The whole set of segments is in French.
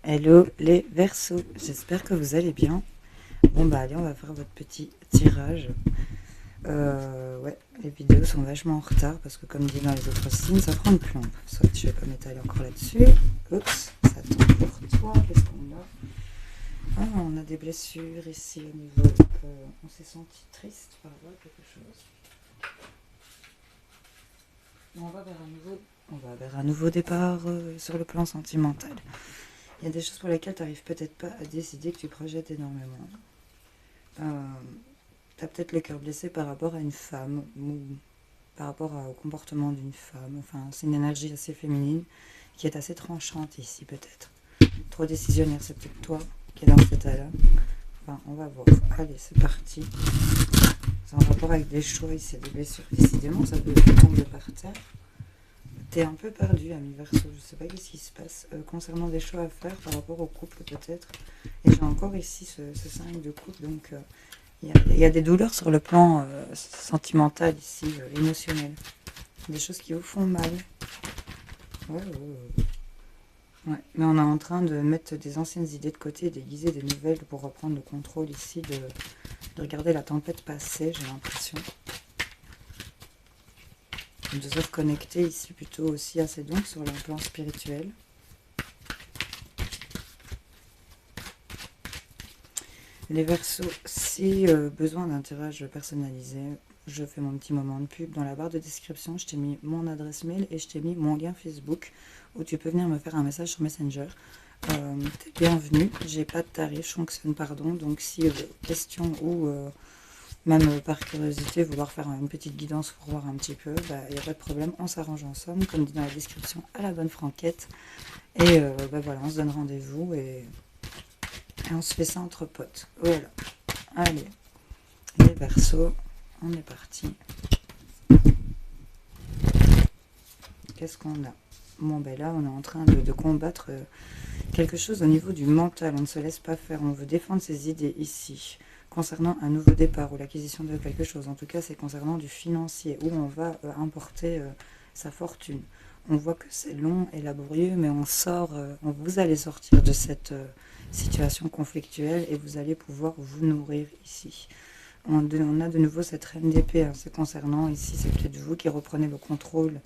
Hello les Verseaux, j'espère que vous allez bien. Bon bah allez, on va faire votre petit tirage. Ouais, les vidéos sont vachement en retard parce que comme dit dans les autres signes, ça prend une plombe. Soit je vais pas m'étaler encore là-dessus. Oups, ça tombe pour toi, qu'est-ce qu'on a? Ah, on a des blessures ici au niveau... on s'est senti triste par rapport à quelque chose. On va vers un nouveau départ sur le plan sentimental. Il y a des choses pour lesquelles tu n'arrives peut-être pas à décider, que tu projettes énormément. Tu as peut-être le cœur blessé par rapport à une femme ou par rapport au comportement d'une femme. Enfin, c'est une énergie assez féminine qui est assez tranchante ici peut-être. Trop décisionnaire, c'est peut-être toi qui es dans cet état-là. Enfin, on va voir. Allez, c'est parti. C'est en rapport avec des choix ici, des blessures. Décidément, ça peut tomber par terre. T'es un peu perdu, ami Verseau. Je sais pas qu'est-ce qui se passe concernant des choix à faire par rapport au couple peut-être. Et j'ai encore ici ce 5 de couple, donc il y a des douleurs sur le plan sentimental ici, émotionnel. Des choses qui vous font mal. Ouais, ouais, ouais. Ouais, mais on est en train de mettre des anciennes idées de côté, d'aiguiser des nouvelles pour reprendre le contrôle ici, de regarder la tempête passer, j'ai l'impression. De se reconnecter ici plutôt aussi assez donc sur le plan spirituel. Les Verseaux, si besoin d'un tirage personnalisé, je fais mon petit moment de pub. Dans la barre de description, je t'ai mis mon adresse mail et je t'ai mis mon lien Facebook où tu peux venir me faire un message sur Messenger. T'es bienvenue, j'ai pas de tarif, je fonctionne pardon, donc si question ou même par curiosité vouloir faire une petite guidance pour voir un petit peu, il n'y a pas de problème, on s'arrange ensemble, comme dit dans la description, à la bonne franquette. Et voilà, on se donne rendez-vous et on se fait ça entre potes. Voilà. Allez, les Verseaux, on est parti. Qu'est-ce qu'on a? Bon, ben là, on est en train de combattre quelque chose au niveau du mental. On ne se laisse pas faire. On veut défendre ses idées ici. Concernant un nouveau départ ou l'acquisition de quelque chose. En tout cas, c'est concernant du financier où on va importer sa fortune. On voit que c'est long et laborieux, mais on sort, vous allez sortir de cette situation conflictuelle et vous allez pouvoir vous nourrir ici. On a de nouveau cette reine d'épée, hein, c'est concernant ici, c'est peut-être vous qui reprenez le contrôle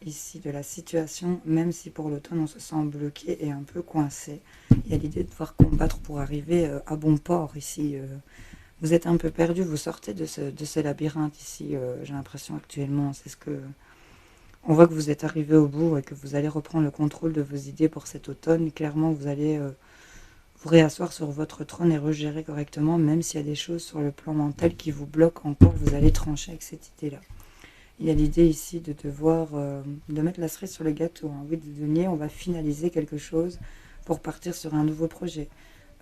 ici de la situation, même si pour l'automne on se sent bloqué et un peu coincé. Il y a l'idée de devoir combattre pour arriver à bon port ici. Vous êtes un peu perdu, vous sortez de ce labyrinthe ici, j'ai l'impression actuellement, c'est ce que... On voit que vous êtes arrivé au bout et que vous allez reprendre le contrôle de vos idées pour cet automne. Clairement, vous allez vous réasseoir sur votre trône et regérer correctement, même s'il y a des choses sur le plan mental qui vous bloquent encore, vous allez trancher avec cette idée-là. Il y a l'idée ici de devoir, de mettre la cerise sur le gâteau. Hein. Oui, de donner, on va finaliser quelque chose pour partir sur un nouveau projet.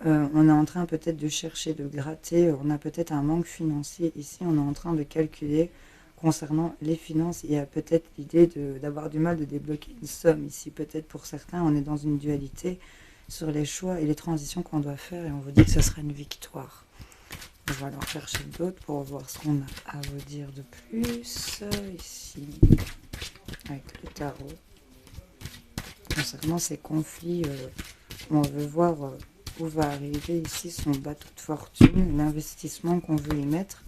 On est en train peut-être de chercher, de gratter, on a peut-être un manque financier ici, on est en train de calculer concernant les finances. Il y a peut-être l'idée d'avoir du mal de débloquer une somme ici. Peut-être pour certains, on est dans une dualité sur les choix et les transitions qu'on doit faire et on vous dit que ce sera une victoire. On va alors chercher d'autres pour voir ce qu'on a à vous dire de plus ici avec le tarot. Concernant ces conflits, on veut voir où va arriver ici son bateau de fortune, l'investissement qu'on veut y mettre.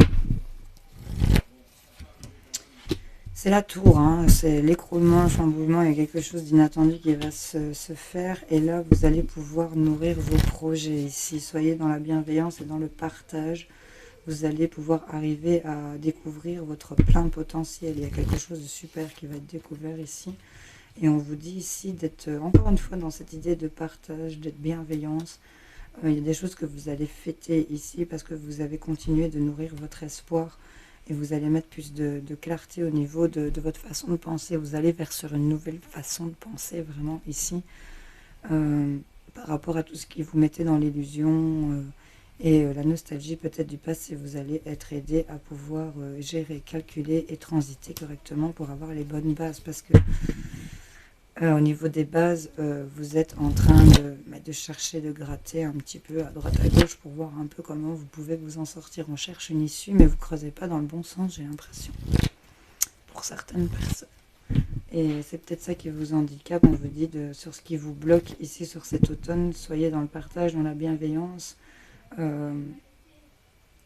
C'est la tour, hein, c'est l'écroulement, le chamboulement, il y a quelque chose d'inattendu qui va se faire. Et là, vous allez pouvoir nourrir vos projets ici. Soyez dans la bienveillance et dans le partage. Vous allez pouvoir arriver à découvrir votre plein potentiel. Il y a quelque chose de super qui va être découvert ici. Et on vous dit ici d'être encore une fois dans cette idée de partage, d'être bienveillance. Il y a des choses que vous allez fêter ici parce que vous avez continué de nourrir votre espoir. Et vous allez mettre plus de clarté au niveau de votre façon de penser. Vous allez vers sur une nouvelle façon de penser vraiment ici. Par rapport à tout ce qui vous mettait dans l'illusion et la nostalgie peut-être du passé. Vous allez être aidé à pouvoir gérer, calculer et transiter correctement pour avoir les bonnes bases. Parce que au niveau des bases, vous êtes en train de chercher, de gratter un petit peu à droite à gauche pour voir un peu comment vous pouvez vous en sortir. On cherche une issue, mais vous ne creusez pas dans le bon sens, j'ai l'impression, pour certaines personnes. Et c'est peut-être ça qui vous handicape. On vous dit sur ce qui vous bloque ici sur cet automne. Soyez dans le partage, dans la bienveillance.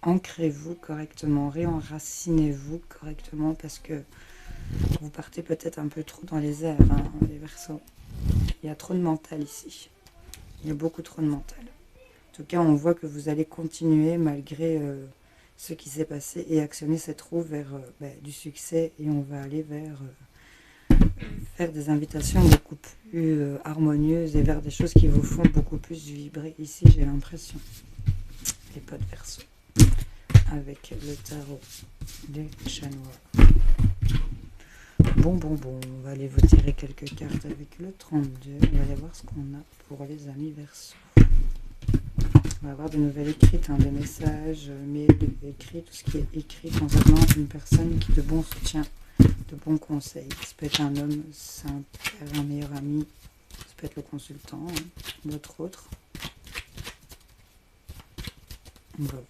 Ancrez-vous correctement, réenracinez-vous correctement parce que vous partez peut-être un peu trop dans les airs, hein, les Verseaux. Il y a trop de mental ici. Il y a beaucoup trop de mental. En tout cas, on voit que vous allez continuer malgré ce qui s'est passé et actionner cette roue vers du succès. Et on va aller vers faire des invitations beaucoup plus harmonieuses et vers des choses qui vous font beaucoup plus vibrer. Ici, j'ai l'impression. Les potes Verseaux. Avec le tarot des chats noirs. Bon, on va aller vous tirer quelques cartes avec le 32. On va aller voir ce qu'on a pour les amis Verseaux. On va avoir des nouvelles écrites, hein, des messages, mails, écrits, tout ce qui est écrit concernant une personne qui de bons soutiens, de bons conseils. Ça peut être un homme, c'est un père, un meilleur ami, ça peut être le consultant, hein, d'autres autres. On va voir.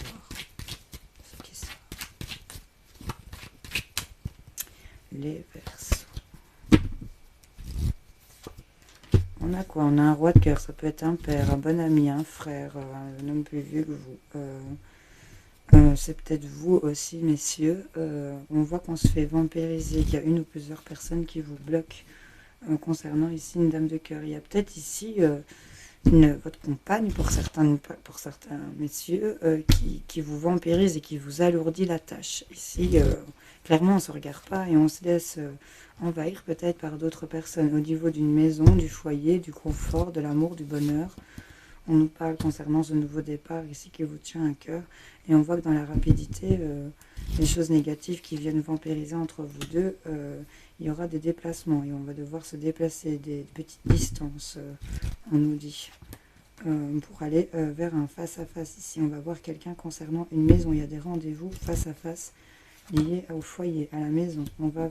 Les Verseaux. On a quoi? On a un roi de cœur, ça peut être un père, un bon ami, un frère, un homme plus vieux que vous. C'est peut-être vous aussi, messieurs. On voit qu'on se fait vampiriser, qu'il y a une ou plusieurs personnes qui vous bloquent concernant ici une dame de cœur. Il y a peut-être ici votre compagne, pour certains messieurs, qui vous vampirise et qui vous alourdit la tâche. Ici, clairement, on ne se regarde pas et on se laisse envahir peut-être par d'autres personnes au niveau d'une maison, du foyer, du confort, de l'amour, du bonheur. On nous parle concernant ce nouveau départ ici qui vous tient à cœur et on voit que dans la rapidité, les choses négatives qui viennent vampiriser entre vous deux, il y aura des déplacements et on va devoir se déplacer des petites distances, on nous dit, pour aller vers un face-à-face. Ici, on va voir quelqu'un concernant une maison. Il y a des rendez-vous face-à-face liés au foyer, à la maison. On va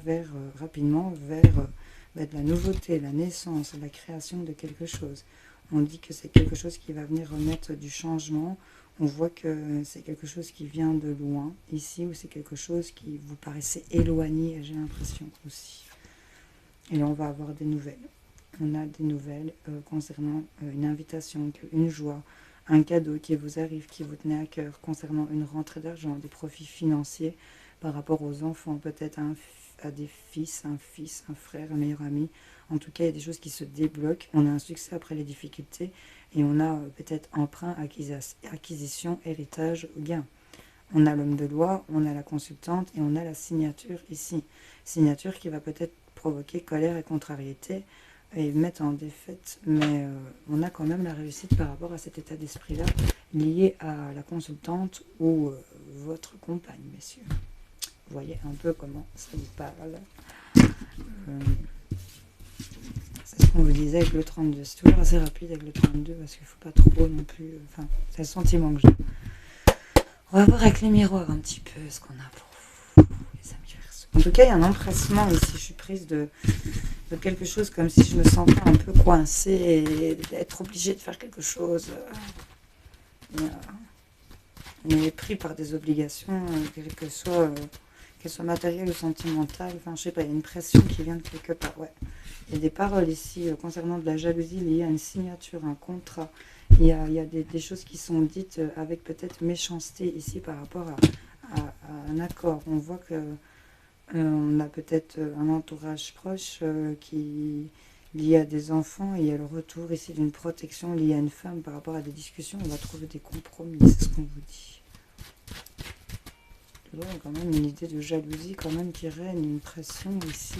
rapidement vers de la nouveauté, la naissance, la création de quelque chose. On dit que c'est quelque chose qui va venir remettre du changement. On voit que c'est quelque chose qui vient de loin, ici, ou c'est quelque chose qui vous paraissait éloigné, j'ai l'impression aussi. Et là, on va avoir des nouvelles. On a des nouvelles concernant une invitation, une joie, un cadeau qui vous arrive, qui vous tenait à cœur, concernant une rentrée d'argent, des profits financiers par rapport aux enfants, peut-être à des fils, un frère, un meilleur ami. En tout cas, il y a des choses qui se débloquent. On a un succès après les difficultés et on a peut-être emprunt, acquisition, héritage, gain. On a l'homme de loi, on a la consultante et on a la signature ici. Signature qui va peut-être provoquer colère et contrariété et mettre en défaite, mais on a quand même la réussite par rapport à cet état d'esprit-là lié à la consultante ou votre compagne, messieurs. Vous voyez un peu comment ça vous parle. C'est ce qu'on vous disait avec le 32. C'est toujours assez rapide avec le 32 parce qu'il ne faut pas trop non plus... Enfin, c'est le sentiment que j'ai. On va voir avec les miroirs un petit peu ce qu'on a pour vous, les amis Verseaux. En tout cas, il y a un empressement ici. Je suis prise de quelque chose comme si je me sentais un peu coincée et d'être obligée de faire quelque chose. On est pris par des obligations, qu'elles soient matérielles ou sentimentales. Enfin, je sais pas, il y a une pression qui vient de quelque part. Ouais. Il y a des paroles ici concernant de la jalousie liée à une signature, un contrat. Il y a des choses qui sont dites avec peut-être méchanceté ici par rapport à un accord. On voit que on a peut-être un entourage proche qui lié à des enfants et il y a le retour ici d'une protection liée à une femme par rapport à des discussions. On va trouver des compromis, c'est ce qu'on vous dit. Il y a quand même une idée de jalousie quand même qui règne, une pression ici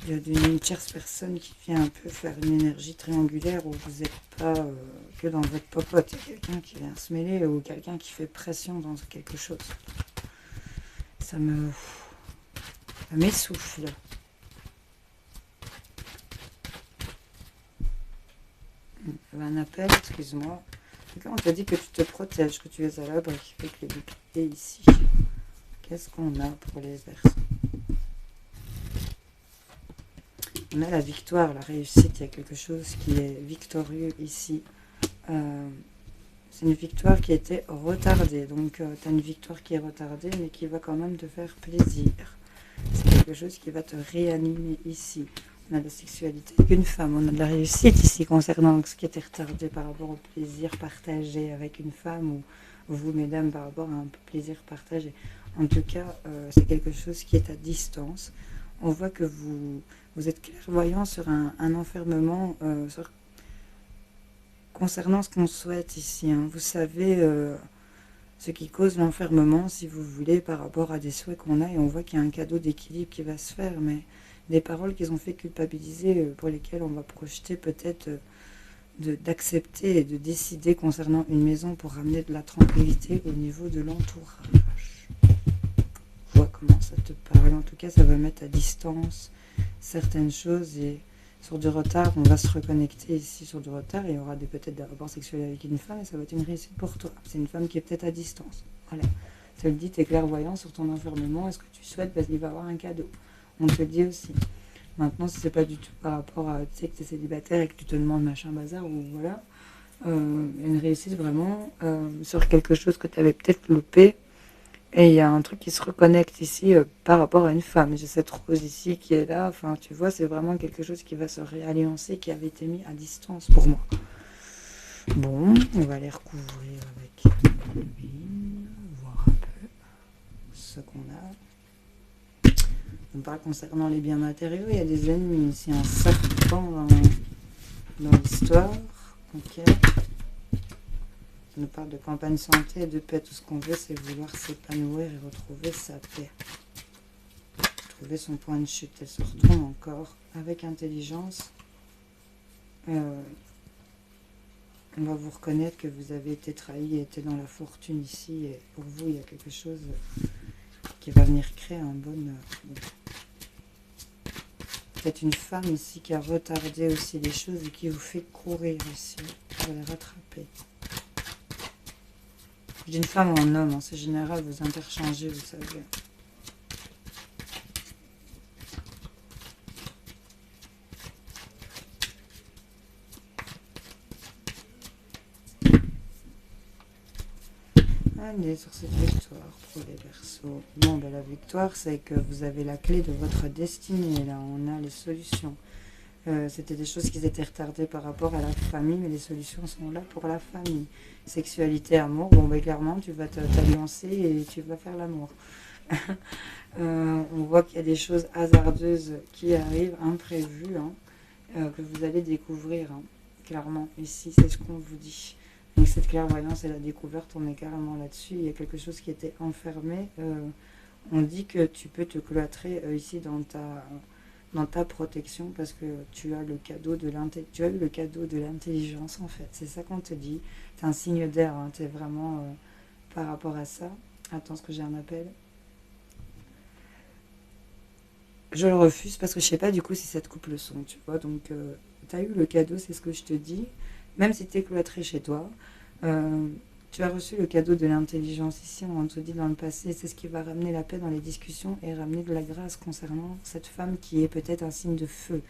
d'une tierce personne qui vient un peu faire une énergie triangulaire où vous n'êtes pas que dans votre popote. Il y a quelqu'un qui vient se mêler ou quelqu'un qui fait pression dans quelque chose. Ça m'essouffle. Un appel, excuse-moi. On t'a dit que tu te protèges, que tu es à l'abri avec le bouclier ici. Qu'est-ce qu'on a pour les Verseaux? On a la victoire, la réussite. Il y a quelque chose qui est victorieux ici. C'est une victoire qui était retardée. Donc, tu as une victoire qui est retardée, mais qui va quand même te faire plaisir. C'est quelque chose qui va te réanimer ici. On a de la sexualité avec une femme, on a de la réussite ici concernant ce qui était retardé par rapport au plaisir partagé avec une femme ou vous, mesdames, par rapport à un plaisir partagé. En tout cas, c'est quelque chose qui est à distance. On voit que vous êtes clairvoyant sur un enfermement concernant ce qu'on souhaite ici. Hein. Vous savez ce qui cause l'enfermement, si vous voulez, par rapport à des souhaits qu'on a. Et on voit qu'il y a un cadeau d'équilibre qui va se faire, mais des paroles qu'ils ont fait culpabiliser, pour lesquelles on va projeter peut-être d'accepter et de décider concernant une maison pour ramener de la tranquillité au niveau de l'entourage. Vois comment ça te parle. En tout cas, ça va mettre à distance certaines choses et sur du retard, on va se reconnecter ici sur du retard et il y aura peut-être des rapports sexuels avec une femme et ça va être une réussite pour toi. C'est une femme qui est peut-être à distance. Voilà. Ça te le dit, tu es clairvoyant sur ton enfermement. Est-ce que tu souhaites parce qu'il va y avoir un cadeau? On te le dit aussi. Maintenant, si c'est pas du tout par rapport à, tu sais, que tu es célibataire et que tu te demandes machin bazar ou voilà, une réussite vraiment sur quelque chose que tu avais peut-être loupé. Et il y a un truc qui se reconnecte ici par rapport à une femme. J'ai cette rose ici qui est là. Enfin, tu vois, c'est vraiment quelque chose qui va se réalliancer, qui avait été mis à distance pour moi. Bon, on va les recouvrir avec l'huile, voir un peu ce qu'on a. On parle concernant les biens matériaux. Il y a des ennemis ici, un serpent dans l'histoire. Ok. Ça nous parle de campagne santé et de paix. Tout ce qu'on veut, c'est vouloir s'épanouir et retrouver sa paix. Trouver son point de chute. Elle se retourne encore avec intelligence. On va vous reconnaître que vous avez été trahi et été dans la fortune ici. Et pour vous, il y a quelque chose qui va venir créer un bon... Peut-être une femme ici qui a retardé aussi les choses et qui vous fait courir ici. Vous allez rattraper. D'une femme ou un homme, en ce général, vous interchangez, vous savez. Allez, sur cette victoire pour les Verseaux. Bon, ben, la victoire, c'est que vous avez la clé de votre destinée. Là, on a les solutions. C'était des choses qui étaient retardées par rapport à la famille, mais les solutions sont là pour la famille. Sexualité, amour, bon ben clairement tu vas t'alliancer et tu vas faire l'amour. On voit qu'il y a des choses hasardeuses qui arrivent, imprévues, hein, que vous allez découvrir, hein, clairement. Ici, c'est ce qu'on vous dit. Donc cette clairvoyance et la découverte, on est carrément là-dessus. Il y a quelque chose qui était enfermé. On dit que tu peux te cloîtrer ici dans ta protection parce que tu as le cadeau de l'intelligence en fait. C'est ça qu'on te dit. C'est un signe d'air, hein. Tu es vraiment par rapport à ça. Attends, est-ce que j'ai un appel? Je le refuse parce que je sais pas du coup si ça te coupe le son, tu vois. Donc tu as eu le cadeau, c'est ce que je te dis. Même si tu es cloîtré chez toi, tu as reçu le cadeau de l'intelligence ici, on te dit dans le passé, c'est ce qui va ramener la paix dans les discussions et ramener de la grâce concernant cette femme qui est peut-être un signe de feu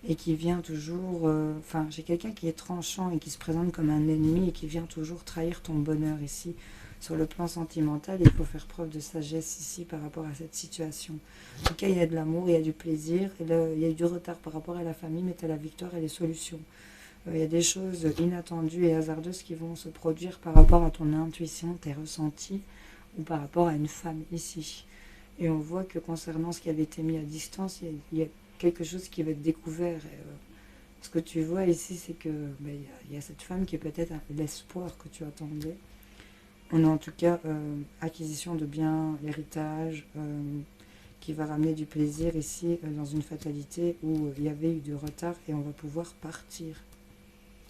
et qui vient toujours... Enfin, j'ai quelqu'un qui est tranchant et qui se présente comme un ennemi et qui vient toujours trahir ton bonheur ici. Sur le plan sentimental, il faut faire preuve de sagesse ici par rapport à cette situation. En tout cas, il y a de l'amour, il y a du plaisir, il y a du retard par rapport à la famille, mais tu as la victoire et les solutions. Il y a des choses inattendues et hasardeuses qui vont se produire par rapport à ton intuition, tes ressentis, ou par rapport à une femme ici. Et on voit que concernant ce qui avait été mis à distance, il y a quelque chose qui va être découvert. Ce que tu vois ici, c'est que il y a cette femme qui est peut-être l'espoir que tu attendais. On a en tout cas acquisition de biens, l'héritage, qui va ramener du plaisir ici dans une fatalité où il y avait eu du retard et on va pouvoir partir.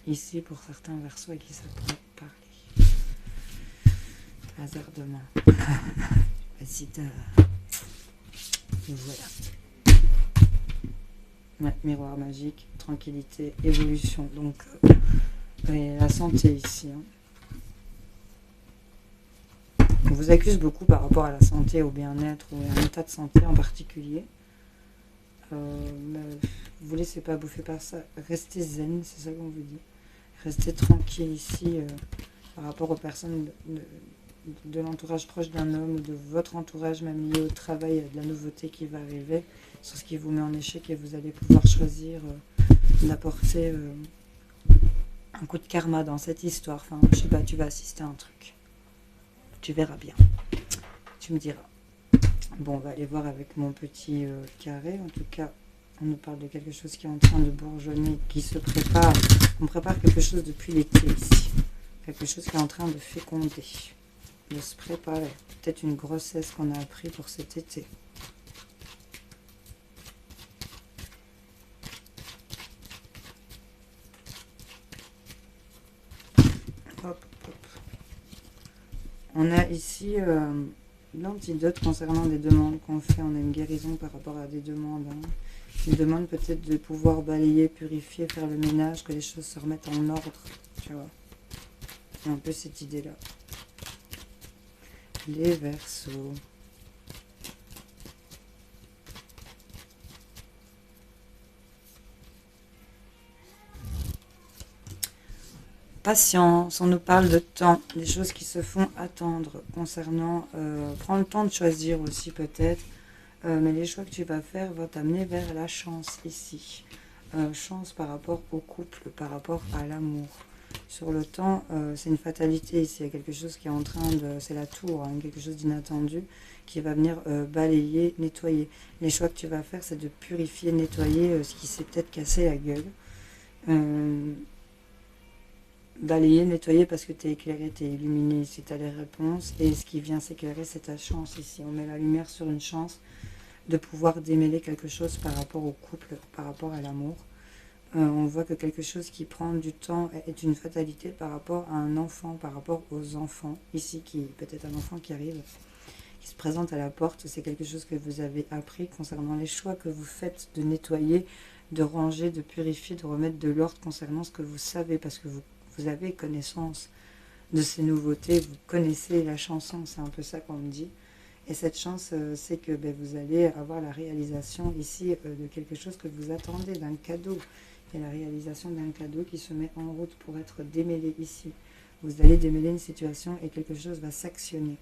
Ici, pour certains Verseaux à qui ça pourrait parler. Hasardement. Si t'as... Voilà. Ouais, miroir magique, tranquillité, évolution. Donc, la santé ici. Hein. On vous accuse beaucoup par rapport à la santé, au bien-être, ou à un état de santé en particulier. Vous ne laissez pas bouffer par ça. Restez zen, c'est ça qu'on vous dit. Restez tranquille ici par rapport aux personnes de l'entourage proche d'un homme ou de votre entourage, même lié au travail, de la nouveauté qui va arriver, sur ce qui vous met en échec et vous allez pouvoir choisir d'apporter un coup de karma dans cette histoire. Enfin, je sais pas, tu vas assister à un truc. Tu verras bien. Tu me diras. Bon, on va aller voir avec mon petit carré. En tout cas, on nous parle de quelque chose qui est en train de bourgeonner, qui se prépare. On prépare quelque chose depuis l'été ici. Quelque chose qui est en train de féconder, de se préparer. Peut-être une grossesse qu'on a appris pour cet été. Hop, hop. On a ici l'antidote concernant des demandes qu'on fait. On a une guérison par rapport à des demandes. Une demande peut-être de pouvoir balayer, purifier, faire le ménage, que les choses se remettent en ordre. Tu vois. Il y a un peu cette idée-là. Les Verseaux. Patience, on nous parle de temps, des choses qui se font attendre concernant, prends le temps de choisir aussi peut-être, mais les choix que tu vas faire vont t'amener vers la chance ici. Chance par rapport au couple, par rapport à l'amour. Sur le temps, c'est une fatalité ici, il y a quelque chose qui est en train de... C'est la tour, hein, quelque chose d'inattendu qui va venir balayer, nettoyer. Les choix que tu vas faire, c'est de purifier, nettoyer ce qui s'est peut-être cassé la gueule. Balayer, nettoyer parce que tu es éclairé, tu es illuminé, si tu as les réponses. Et ce qui vient s'éclairer, c'est ta chance ici. On met la lumière sur une chance de pouvoir démêler quelque chose par rapport au couple, par rapport à l'amour. On voit que quelque chose qui prend du temps est une fatalité par rapport à un enfant, par rapport aux enfants. Ici, qui peut-être un enfant qui arrive, qui se présente à la porte. C'est quelque chose que vous avez appris concernant les choix que vous faites de nettoyer, de ranger, de purifier, de remettre de l'ordre concernant ce que vous savez, parce que vous avez connaissance de ces nouveautés, vous connaissez la chanson, c'est un peu ça qu'on me dit. Et cette chance, c'est que vous allez avoir la réalisation ici de quelque chose que vous attendez, d'un cadeau. Il y a la réalisation d'un cadeau qui se met en route pour être démêlé ici. Vous allez démêler une situation et quelque chose va s'actionner.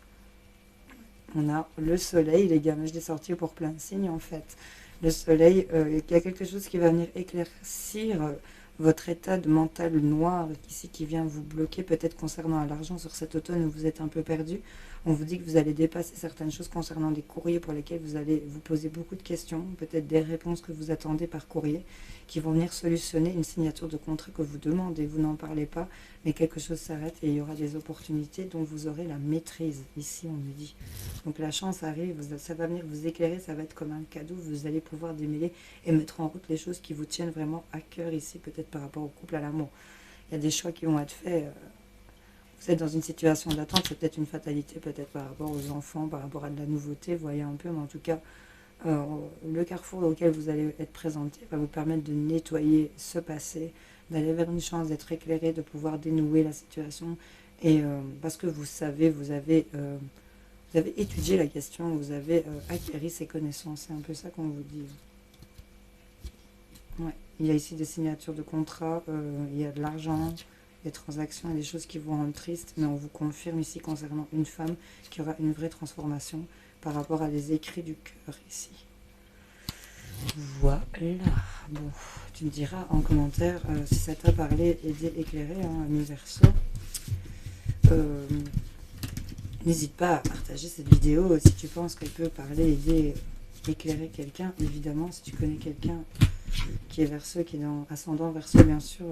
On a le soleil, les gars, je l'ai sorti pour plein de signes en fait. Le soleil, il y a quelque chose qui va venir éclaircir votre état de mental noir ici qui vient vous bloquer peut-être concernant l'argent sur cet automne où vous êtes un peu perdu. On vous dit que vous allez dépasser certaines choses concernant des courriers pour lesquels vous allez vous poser beaucoup de questions, peut-être des réponses que vous attendez par courrier, qui vont venir solutionner une signature de contrat que vous demandez. Vous n'en parlez pas, mais quelque chose s'arrête et il y aura des opportunités dont vous aurez la maîtrise. Ici, on nous dit. Donc la chance arrive, ça va venir vous éclairer, ça va être comme un cadeau. Vous allez pouvoir démêler et mettre en route les choses qui vous tiennent vraiment à cœur ici, peut-être par rapport au couple, à l'amour. Il y a des choix qui vont être faits. Vous êtes dans une situation d'attente, c'est peut-être une fatalité, peut-être par rapport aux enfants, par rapport à de la nouveauté, vous voyez un peu, mais en tout cas, le carrefour auquel vous allez être présenté va vous permettre de nettoyer ce passé, d'aller vers une chance d'être éclairé, de pouvoir dénouer la situation, et parce que vous savez, vous avez étudié la question, vous avez acquéri ces connaissances, c'est un peu ça qu'on vous dit. Ouais. Il y a ici des signatures de contrats, il y a de l'argent, des transactions et des choses qui vous rendent triste, mais on vous confirme ici concernant une femme qui aura une vraie transformation par rapport à des écrits du cœur ici. Voilà. Bon, tu me diras en commentaire si ça t'a parlé, aidé, éclairé, hein, mes Verseaux. N'hésite pas à partager cette vidéo si tu penses qu'elle peut parler, aider, éclairer quelqu'un. Évidemment, si tu connais quelqu'un qui est Verseau, qui est dans ascendant Verseau, bien sûr,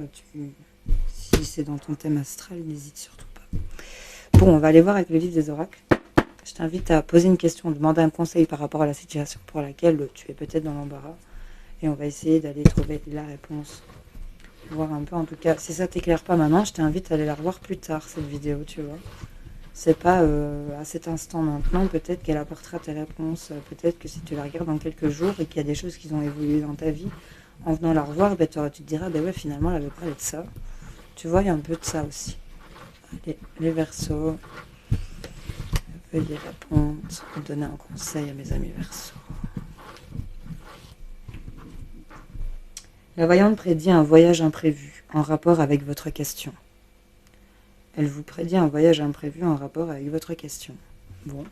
si c'est dans ton thème astral, n'hésite surtout pas. Bon, on va aller voir avec le livre des oracles. Je t'invite à poser une question, demander un conseil par rapport à la situation pour laquelle tu es peut-être dans l'embarras. Et on va essayer d'aller trouver la réponse. Voir un peu, en tout cas, si ça t'éclaire pas maintenant, je t'invite à aller la revoir plus tard, cette vidéo, tu vois. C'est pas à cet instant maintenant, peut-être qu'elle apportera tes réponses. Peut-être que si tu la regardes dans quelques jours et qu'il y a des choses qui ont évolué dans ta vie, en venant la revoir, tu te diras, ouais, finalement, elle avait parlé de ça. Tu vois, il y a un peu de ça aussi. Allez, les Verseaux, veuillez répondre, donner un conseil à mes amis Verseaux. La voyante prédit un voyage imprévu en rapport avec votre question. Elle vous prédit un voyage imprévu en rapport avec votre question. Bon.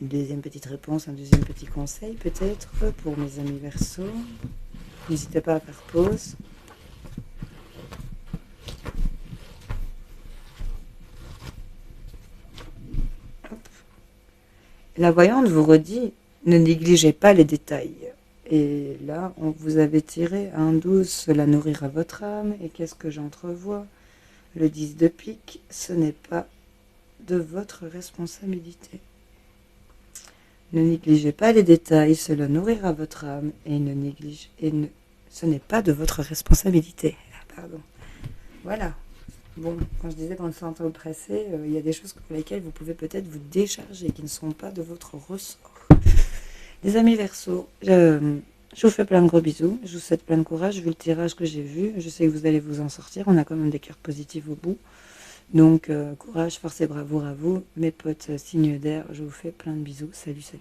Une deuxième petite réponse, un deuxième petit conseil peut-être pour mes amis Verseau. N'hésitez pas à faire pause. Hop. La voyante vous redit, ne négligez pas les détails. Et là, on vous avait tiré un 12, cela nourrira votre âme. Et qu'est-ce que j'entrevois? Le 10 de pique, ce n'est pas de votre responsabilité. Ne négligez pas les détails, cela nourrira votre âme. Et ce n'est pas de votre responsabilité. Pardon. Voilà. Bon, quand je disais qu'on se sent oppressé, il y a des choses pour lesquelles vous pouvez peut-être vous décharger, qui ne sont pas de votre ressort. Les amis Verseau, je vous fais plein de gros bisous. Je vous souhaite plein de courage vu le tirage que j'ai vu. Je sais que vous allez vous en sortir. On a quand même des cœurs positifs au bout. Donc, courage, force et bravoure à vous. Mes potes signes d'air, je vous fais plein de bisous. Salut, salut.